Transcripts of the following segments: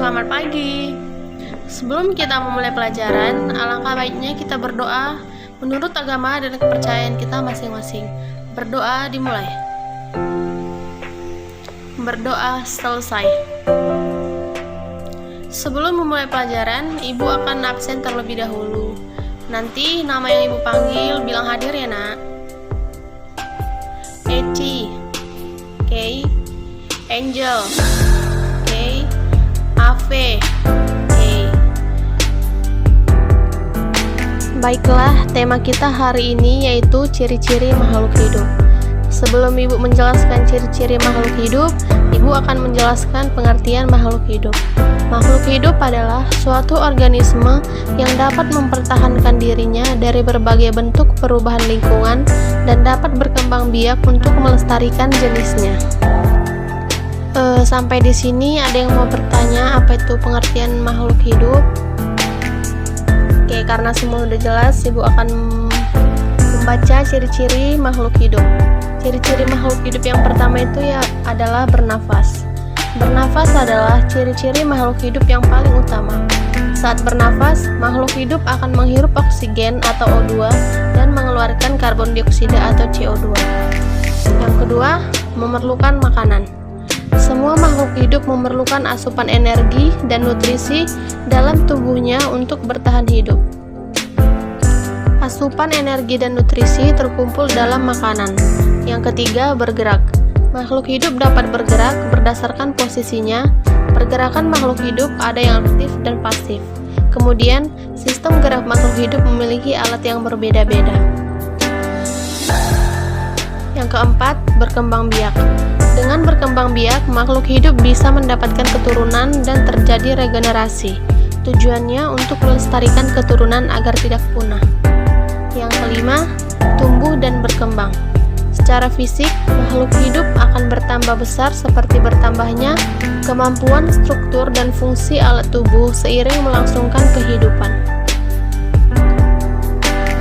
Selamat pagi. Sebelum kita memulai pelajaran, alangkah baiknya kita berdoa menurut agama dan kepercayaan kita masing-masing. Berdoa dimulai. Berdoa selesai. Sebelum memulai pelajaran, Ibu akan absen terlebih dahulu. Nanti nama yang Ibu panggil bilang hadir ya, Nak. Eci, Kay, Angel, Kay, Ave, Kay. Baiklah, tema kita hari ini yaitu ciri-ciri makhluk hidup. Sebelum Ibu menjelaskan ciri-ciri makhluk hidup, Ibu akan menjelaskan pengertian makhluk hidup. Makhluk hidup adalah suatu organisme yang dapat mempertahankan dirinya dari berbagai bentuk perubahan lingkungan dan dapat berkembang biak untuk melestarikan jenisnya. Sampai di sini ada yang mau bertanya apa itu pengertian makhluk hidup? Oke, karena semua udah jelas, Ibu akan membaca ciri-ciri makhluk hidup. Ciri-ciri makhluk hidup yang pertama itu adalah bernafas. Bernafas adalah ciri-ciri makhluk hidup yang paling utama. Saat bernafas, makhluk hidup akan menghirup oksigen atau O2 dan mengeluarkan karbon dioksida atau CO2. Yang kedua, memerlukan makanan. Semua makhluk hidup memerlukan asupan energi dan nutrisi dalam tubuhnya untuk bertahan hidup. Asupan energi dan nutrisi terkumpul dalam makanan. Yang ketiga, bergerak. Makhluk hidup dapat bergerak berdasarkan posisinya. Pergerakan makhluk hidup ada yang aktif dan pasif. Kemudian, sistem gerak makhluk hidup memiliki alat yang berbeda-beda. Yang keempat, berkembang biak. Dengan berkembang biak, makhluk hidup bisa mendapatkan keturunan dan terjadi regenerasi. Tujuannya untuk melestarikan keturunan agar tidak punah. Yang kelima, tumbuh dan berkembang. Secara fisik, makhluk hidup akan bertambah besar seperti bertambahnya kemampuan struktur dan fungsi alat tubuh seiring melangsungkan kehidupan.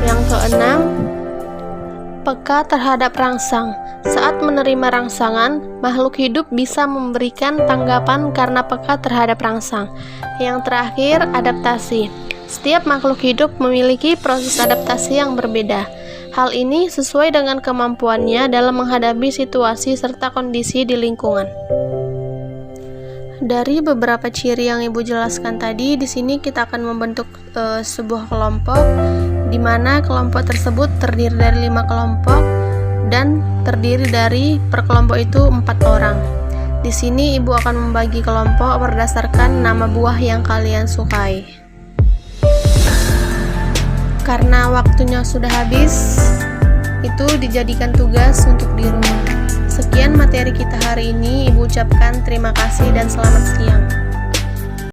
Yang keenam, peka terhadap rangsang. Saat menerima rangsangan, makhluk hidup bisa memberikan tanggapan karena peka terhadap rangsang. Yang terakhir, adaptasi. Setiap makhluk hidup memiliki proses adaptasi yang berbeda. Hal ini sesuai dengan kemampuannya dalam menghadapi situasi serta kondisi di lingkungan. Dari beberapa ciri yang Ibu jelaskan tadi, di sini kita akan membentuk sebuah kelompok, di mana kelompok tersebut terdiri dari 5 kelompok dan terdiri dari per kelompok itu 4 orang. Di sini Ibu akan membagi kelompok berdasarkan nama buah yang kalian sukai. Karena waktunya sudah habis, itu dijadikan tugas untuk di rumah. Sekian materi kita hari ini. Ibu ucapkan terima kasih dan selamat siang.